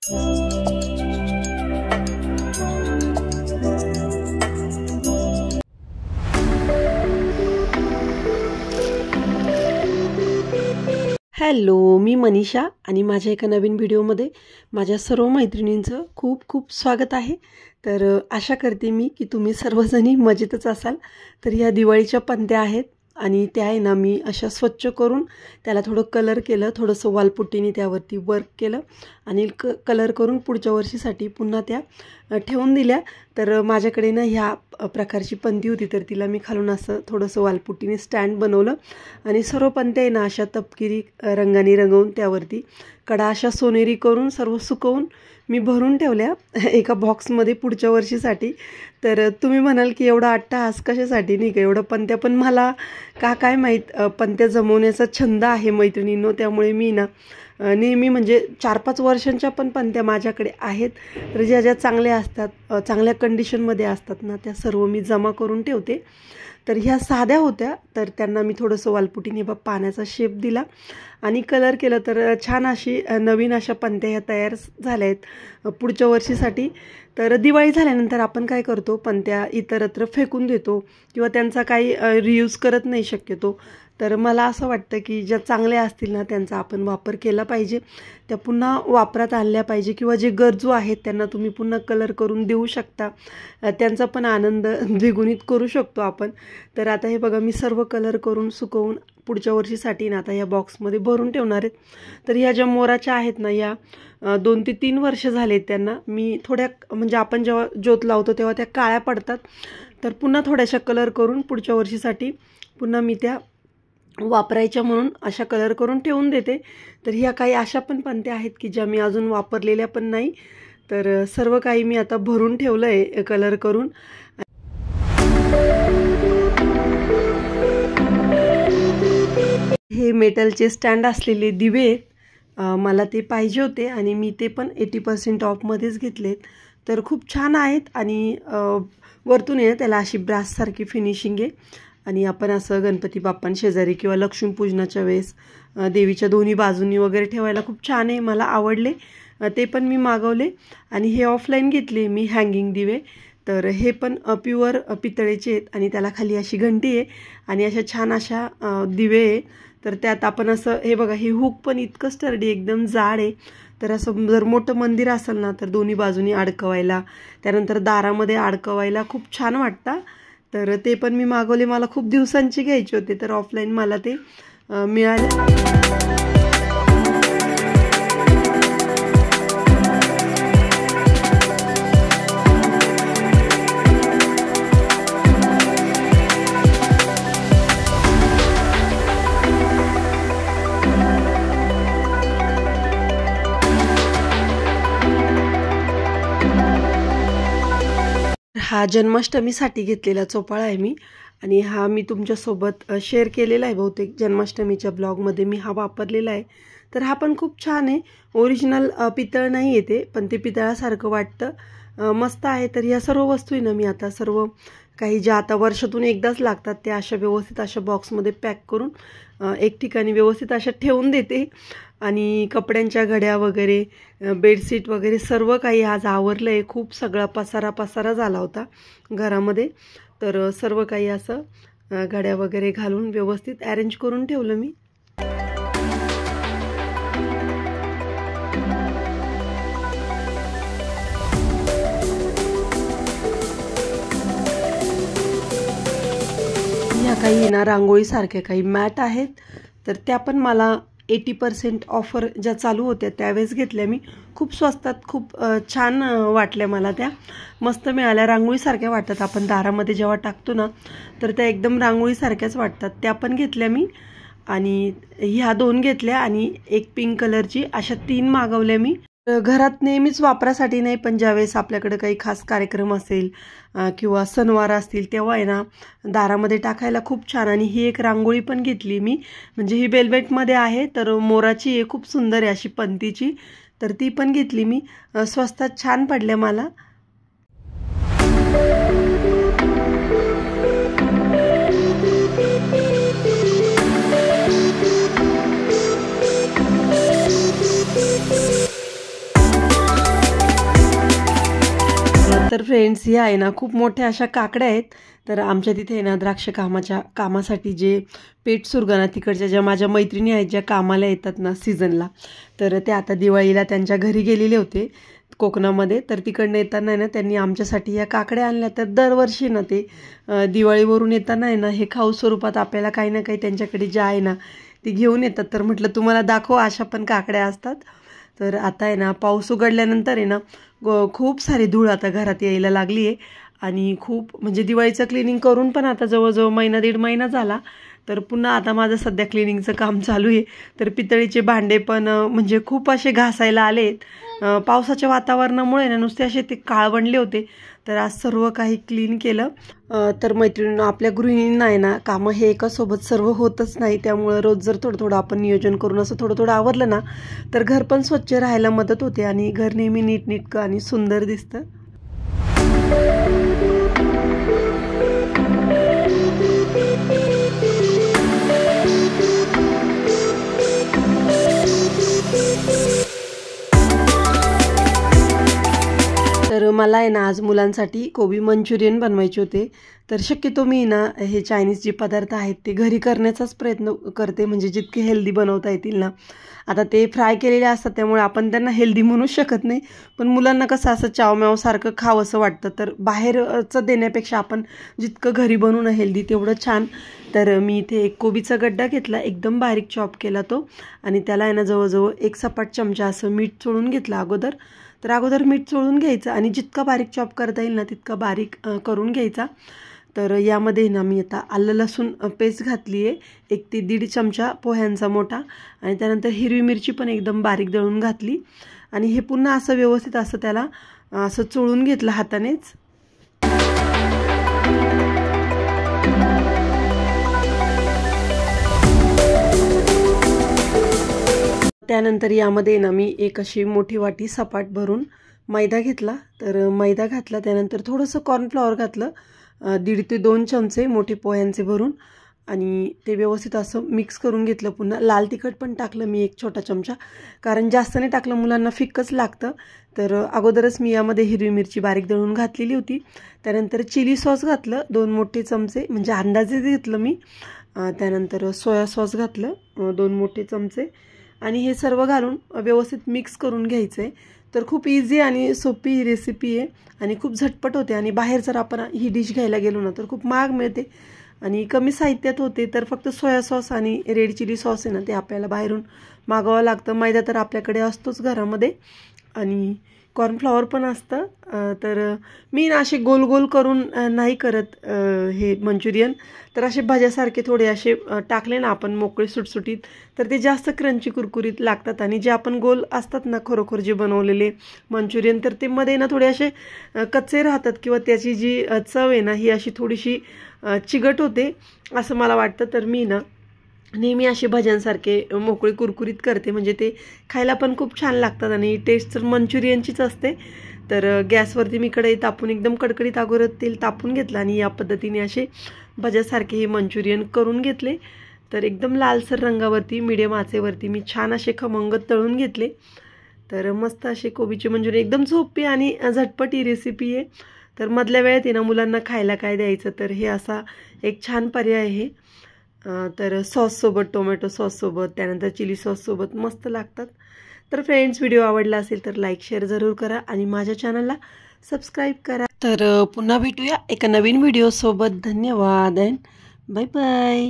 Hello, मी मनीषा आणि माझ्या एका नवीन व्हिडिओमध्ये माझ्या सर्व मैत्रिणींचं खूप खूप स्वागत आहे। तर आशा करते मी की तुम्ही सर्वजणी मजेतच असाल। तर या दिवाळीच्या पंत्या आहेत आणि त्या आहे ना, मी अशा स्वच्छ करून त्याला थोडं कलर केलं, थोडंसं वालपुट्टीने त्यावरती वर्क केलं आणि कलर करून पुढच्या वर्षीसाठी पुन्हा त्या ठेवून दिल्या। तर माझ्याकडे ना ह्या प्रकारची पंती होती, तर तिला मी खालून असं थोडंसं वालपुट्टीने स्टँड बनवलं आणि सर्व पंत्या आहे ना अशा तपकिरी रंगाने रंगवून त्यावरती कडा अशा सोनेरी करून सर्व सुकवून मी भरून ठेवल्या एका बॉक्समध्ये पुढच्या वर्षीसाठी। तर तुम्ही म्हणाल की एवढा अट्टहास कशासाठी, नाही का, एवढं पंत्या, पण मला काय माहीत पंत्या जमवण्याचा छंद आहे मैत्रिणींनो। त्यामुळे मी ना नेहमी म्हणजे 4-5 वर्षांच्या पण पंत्या माझ्याकडे आहेत। तर ज्या ज्या चांगल्या असतात, चांगल्या कंडिशनमध्ये असतात ना, त्या सर्व मी जमा करून ठेवते। तर ह्या साध्या होत्या, तर त्यांना मी थोडंसं वालपुटीने पाण्याचा शेप दिला आणि कलर केलं, तर छान अशी नवीन अशा पंत्या ह्या तयार झाल्या आहेत पुढच्या वर्षीसाठी। तर दिवाळी झाल्यानंतर आपण काय करतो, पंत्या इतरत्र फेकून देतो किंवा त्यांचा काही रियूज करत नाही शक्यतो। तर मला असं वाटतं की ज्या चांगल्या असतील ना त्यांचा आपण वापर केला पाहिजे, त्या पुन्हा वापरात आणल्या पाहिजे किंवा जे गरजू आहेत त्यांना तुम्ही पुन्हा कलर करून देऊ शकता, त्यांचा पण आनंद द्विगुणित करू शकतो आपण। तर आता हे बघा, मी सर्व कलर करून सुकवून पुढच्या वर्षीसाठी ना आता या बॉक्समध्ये भरून ठेवणार आहेत। तर ह्या ज्या मोराच्या आहेत ना, या 2 ते 3 वर्ष झालेत त्यांना। मी थोड्या म्हणजे आपण जेव्हा ज्योत लावतो तेव्हा त्या काळ्या पडतात, तर पुन्हा थोड्याशा कलर करून पुढच्या वर्षीसाठी पुन्हा मी त्या वापरायच्या म्हणून अशा कलर करून ठेवून देते। तर ह्या काही अशा पण पंत्या आहेत की ज्या मी अजून वापरलेल्या पण नाही। तर सर्व काही मी आता भरून ठेवलं आहे कलर करून। हे मेटलचे स्टँड असलेले दिवे मला ते पाहिजे होते आणि मी ते पण 80% ऑफमध्येच घेतलेत। तर खूप छान आहेत आणि वरतून आहे त्याला अशी ब्राससारखी फिनिशिंग आहे आणि आपण असं गणपती बाप्पांशेजारी किंवा लक्ष्मीपूजनाच्या वेळेस देवीच्या दोन्ही बाजूंनी वगैरे ठेवायला खूप छान आहे, मला आवडले। ते पण मी मागवले आणि हे ऑफलाईन घेतले मी हँगिंग दिवे। तर हे पण प्युअर पितळेचे आहेत आणि त्याला खाली अशी घंटी आहे आणि अशा छान अशा दिवे आहे। तर त्यात आपण असं हे बघा, हे हुक पण इतकं स्टर्डी एकदम जाड आहे। तर असं जर मोठं मंदिर असेल ना तर दोन्ही बाजूनी अडकवायला, त्यानंतर दारामध्ये अडकवायला खूप छान वाटतं। तर ते पण मी मागवले, मला खूप दिवसांची घ्यायचे होते, तर ऑफलाईन मला ते मिळाले। हा जन्माष्टमीसाठी घेतलेला चोपाळा आहे मी आणि हा मी तुमच्यासोबत शेअर केलेला आहे, बहुतेक जन्माष्टमीच्या ब्लॉगमध्ये मी हा वापरलेला आहे। तर हा पण खूप छान आहे, ओरिजिनल पितळ नाही येते पण ते पितळासारखं वाटतं, मस्त आहे। तर या सर्व वस्तू आहे ना मी आता सर्व काही ज्या आता वर्षातून एकदाच लागतात त्या अशा व्यवस्थित अशा बॉक्समध्ये पॅक करून एक ठिकाणी व्यवस्थित अशा ठेवून देते आणि कपड्यांच्या घड्या वगैरे, बेडशीट वगैरे सर्व काही आज आवरलं आहे। खूप सगळा पसारा झाला होता घरामध्ये, तर सर्व काही असं घड्या वगैरे घालून व्यवस्थित अरेंज करून ठेवलं मी। ह्या काही ना रांगोळीसारख्या काही मॅट आहेत, तर त्या पण मला 80% ऑफर ज्या चालू होत्या त्यावेळेस घेतल्या मी। खूप स्वस्तात, खूप छान वाटल्या मला, त्या मस्त मिळाल्या, रांगोळीसारख्या वाटतात। आपण दारामध्ये जेव्हा टाकतो ना तर त्या एकदम रांगोळीसारख्याच वाटतात, त्या पण घेतल्या मी। आणि ह्या 2 घेतल्या आणि एक पिंक कलरची, अशा 3 मागवल्या मी। घरात नेहमीच वापरासाठी नाही, पण ज्यावेळेस आपल्याकडे काही खास कार्यक्रम असेल किंवा सणवार असतील तेव्हा आहे ना दारामध्ये टाकायला खूप छान। आणि ही एक रांगोळी पण घेतली मी, म्हणजे ही वेल्वेटमध्ये आहे, तर मोराची आहे, खूप सुंदर आहे अशी पंतीची, तर ती पण घेतली मी, स्वस्तात छान पडल्या मला। तर फ्रेंड्स, ह्या आहे ना खूप मोठ्या अशा काकड्या आहेत. तर आमच्या तिथे आहे ना द्राक्ष कामासाठी जे पेठ सुरगाणा तिकडच्या ज्या माझ्या मैत्रिणी आहेत ज्या कामाला येतात ना सीझनला, तर ते आता दिवाळीला त्यांच्या घरी गेलेले होते कोकणामध्ये. तर तिकडनं येताना आहे ना त्यांनी आमच्यासाठी या काकड्या आणल्या. तर दरवर्षी ना ते दिवाळीवरून येताना आहे ना हे खाऊ स्वरूपात आपल्याला काही ना काही त्यांच्याकडे ज्या आहे ना ती घेऊन येतात. तर म्हटलं तुम्हाला दाखव, अशा पण काकड्या असतात. तर आता आहे ना पाऊस उघडल्यानंतर आहे ना खूप सारी धूळ आता घरात यायला लागली आहे. आणि खूप म्हणजे दिवाळीचं क्लिनिंग करून पण आता जवळजवळ महिना दीड महिना झाला. तर पुन्हा आता माझं सध्या क्लिनिंगचं काम चालू आहे. तर पितळीचे भांडे पण म्हणजे खूप असे घासायला आलेत. पावसाच्या वातावरणामुळे ना नुसते असे ते काळवंडले होते. तर आज सर्व काही क्लीन केलं. तर मैत्रिणींना, आपल्या गृहिणींना आहे ना कामं हे एकासोबत सर्व होतच नाही. त्यामुळं रोज जर थोडं थोडं आपण नियोजन करून असं थोडं थोडं आवरलं ना तर घर पण स्वच्छ राहायला मदत होते आणि घर नेहमी नीटनेटकं आणि सुंदर दिसतं. तर मला आहे ना आज मुलांसाठी कोबी मंचुरियन बनवायचे होते. तर शक्यतो मी ना हे चायनीज जे पदार्थ आहेत ते घरी करण्याचाच प्रयत्न करते, म्हणजे जितके हेल्दी बनवता येतील ना. आता ते फ्राय केलेले असतात त्यामुळे आपण त्यांना हेल्दी म्हणूच शकत नाही. पण मुलांना कसं असं चावम्यावसारखं खावं असं वाटतं. तर बाहेरचं देण्यापेक्षा आपण जितकं घरी बनवणं हेल्दी तेवढं छान. तर मी इथे एक कोबीचा गड्डा घेतला, एकदम बारीक चॉप केला तो. आणि त्याला आहे ना जवळजवळ 1 सपाट चमचा असं मीठ चोळून घेतलं अगोदर. तर अगोदर मीठ चोळून घ्यायचं आणि जितका बारीक चॉप करता येईल ना तितका बारीक करून घ्यायचा. तर यामध्ये ना मी आता आलं लसूण पेस्ट घातली आहे, 1 ते 1.5 चमचा पोह्यांचा मोठा. आणि त्यानंतर हिरवी मिरची पण एकदम बारीक दळून घातली. आणि हे पुन्हा असं व्यवस्थित असं त्याला असं चोळून घेतलं हातानेच. त्यानंतर यामध्ये ना मी एक अशी मोठी वाटी सपाट भरून मैदा घेतला. तर मैदा घातला, त्यानंतर थोडंसं कॉर्नफ्लॉवर घातलं, 1.5 ते 2 चमचे मोठे पोह्यांचे भरून. आणि ते व्यवस्थित असं मिक्स करून घेतलं. पुन्हा लाल तिखट पण टाकलं मी 1 छोटा चमचा, कारण जास्त नाही टाकलं मुलांना फिक्कच लागतं. तर अगोदरच मी यामध्ये हिरवी मिरची बारीक दळून घातलेली होती. त्यानंतर चिली सॉस घातलं 2 मोठे चमचे, म्हणजे अंदाजे घेतलं मी. त्यानंतर सोया सॉस घातलं 2 मोठे चमचे. आणि हे सर्व घालून व्यवस्थित मिक्स करून घ्यायचं आहे. तर खूप इझी आणि सोपी ही रेसिपी आहे आणि खूप झटपट होते. आणि बाहेर जर आपण ही डिश घ्यायला गेलो ना तर खूप महाग मिळते आणि कमी साहित्यात होते. तर फक्त सोया सॉस आणि रेड चिली सॉस आहे ना ते आपल्याला बाहेरून मागवावं लागतं. मैदा तर आपल्याकडे असतोच घरामध्ये आणि कॉर्नफ्लॉवर पण असतं. तर मी ना असे गोल गोल करून नाही करत हे मंचुरियन. तर असे भाज्यासारखे थोडे असे टाकले ना आपण मोकळे सुटसुटीत तर ते जास्त क्रंची कुरकुरीत लागतात. आणि जे आपण गोल असतात ना खरोखर जे बनवलेले मंचुरियन तर ते मध्ये ना थोडे असे कच्चे राहतात किंवा त्याची जी चव आहे ना ही अशी थोडीशी चिकट होते असं मला वाटतं. तर मी ना नेहमी असे भज्यांसारखे मोकळे कुरकुरीत करते, म्हणजे ते खायला पण खूप छान लागतात आणि टेस्ट तर मंचुरियनचीच असते. तर गॅसवरती मी कढई तापून एकदम कडकडीत अगोदर तेल तापून घेतलं आणि या पद्धतीने असे भज्यासारखे हे मंचुरियन करून घेतले. तर एकदम लालसर रंगावरती मीडियम आचेवरती मी छान असे खमंग तळून घेतले. तर मस्त असे कोबीचे मंचुरियन, एकदम सोपी आणि झटपट ही रेसिपी आहे. तर मधल्या वेळेत आहे ना मुलांना खायला काय द्यायचं तर हे असा एक छान पर्याय आहे. तर सॉससोबत, टोमॅटो सॉससोबत, त्यानंतर चिली सॉससोबत मस्त लागतात. तर फ्रेंड्स, व्हिडिओ आवडला असेल तर लाईक शेअर जरूर करा आणि माझ्या चॅनलला सबस्क्राईब करा. तर पुन्हा भेटूया एका नवीन व्हिडिओसोबत. धन्यवाद अँड बाय बाय.